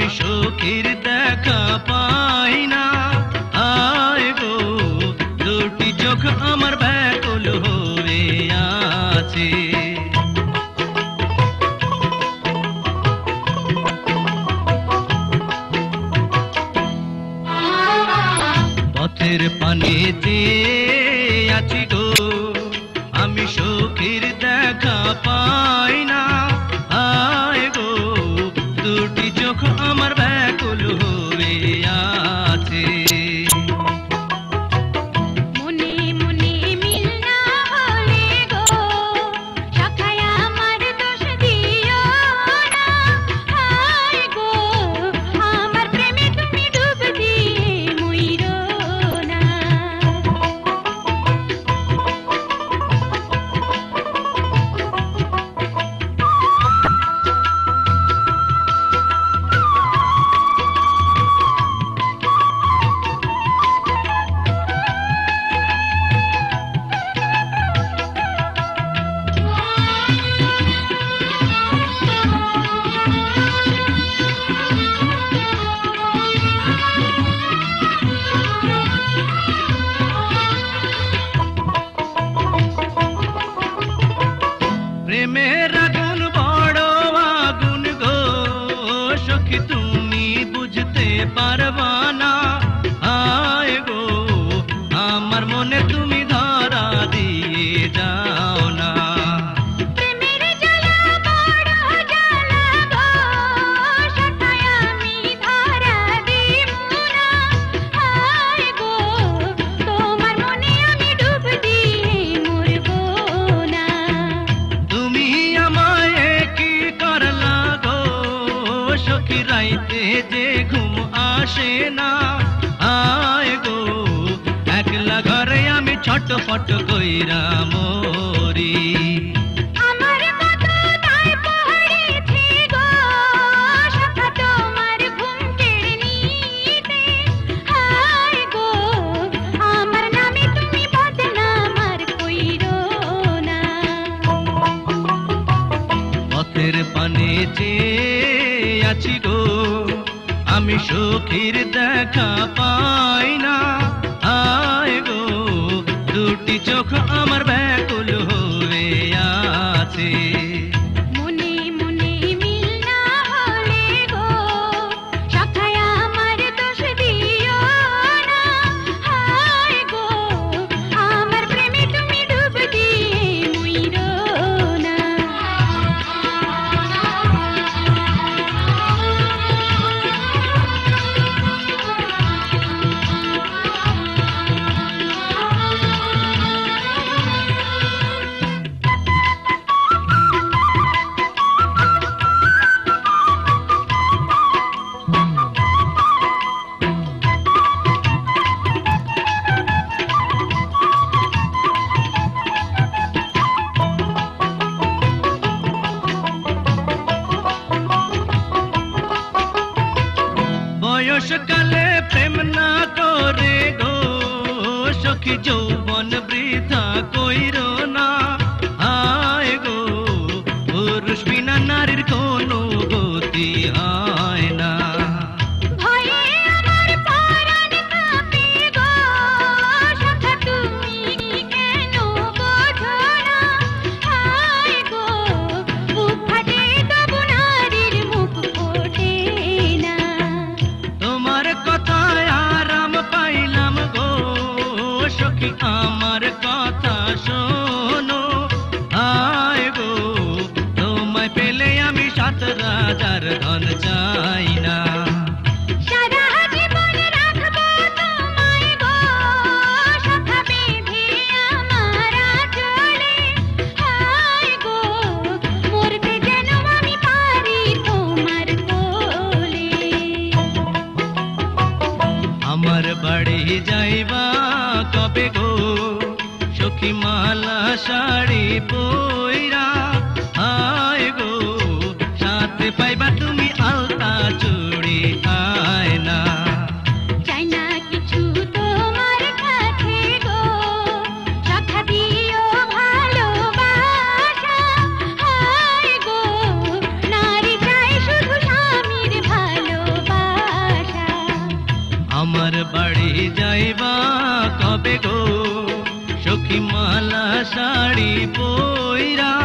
আমি সখীর দেখা পাই না। আয় গো দুটি চোখ আমার ব্যাকুল হয়ে আছে। পথের পানেতে আছি গো আমি সখীর দেখা পাই না। আয় গো দুটি চোখ আমার ব্যাকুল হয়ে আছে। মনে মনে মিল না হলে গো সখায় আমার দোষ দিও না। হায় গো আমার প্রেমে তুমি ডুব দিয়ে মইরো না। প্রেমের আগুন বড় আগুন গো সখী তুমি বুঝতে পারবা না। আয় গো আমার মনে তুমি ধরা দিয়ে যাও না। প্রেমের জ্বালা বড় জ্বালা গো সখায় আমি ধরা দিব না। হায় গো তোমার মনে আমি ডুব দিয়ে মরবো না। তুমি আমায় কি করলা গো সখী রাইতে যে ঘুম আসে না। আয় গো একলা ঘরে আমি ছটফট কইরা মরি। আমার মতো দায় পড়েছে গো সখা তোমার ঘুম কেড়ে নিতে। হায় গো আমার নামে তুমি বদনাম আর কইরো না। পথের পানে চেয়ে আছি গো আমি সখীর দেখা পাই না। আয় গো দুটি চোখ আমার ব্যাকুল হয়ে আছে। মনে মনে মিল না হলে গো সখায় আমার দোষ দিও না। হায় গো আমার প্রেমে তুমি ডুব দিয়ে মইরো না। বয়সকালে প্রেম না করে গো সখী যৌবন বৃথা কইরো না। আয় গো পুরুষ বিনা নারীর কোনো গতি হয় না। ভয়ে আমার পরাণ কাঁপে গো সখা তুমি কেন বোঝো না। হায় গো বুক ফাটে তবু নারীর মুখ ফোটে না। তোমার কথায় আরাম পাইলাম গো সখী আমার কথা শোনো। আয় গো তোমায় পেলে আমি 7 রাজার ধন চাই না। সারা জীবন রাখবো তোমায় গো সখা বেঁধে আমার আঁচলে। হায় গো মরতে যেন আমি পারি তোমার কোলে। আমার বাড়ি যাইবা কবে গো সখী মালা শাড়ি পইরা। আয় গো সাথে পাইবা তুমি আলতা চুড়ি আয়না। চাই না কিছু তোমার কাছে গো সখা দিও ভালোবাসা। হায় গো নারী চাই শুধু স্বামীর ভালোবাসা। বাড়ি যাইবা কবে গো সখী মালা শাড়ি পইরা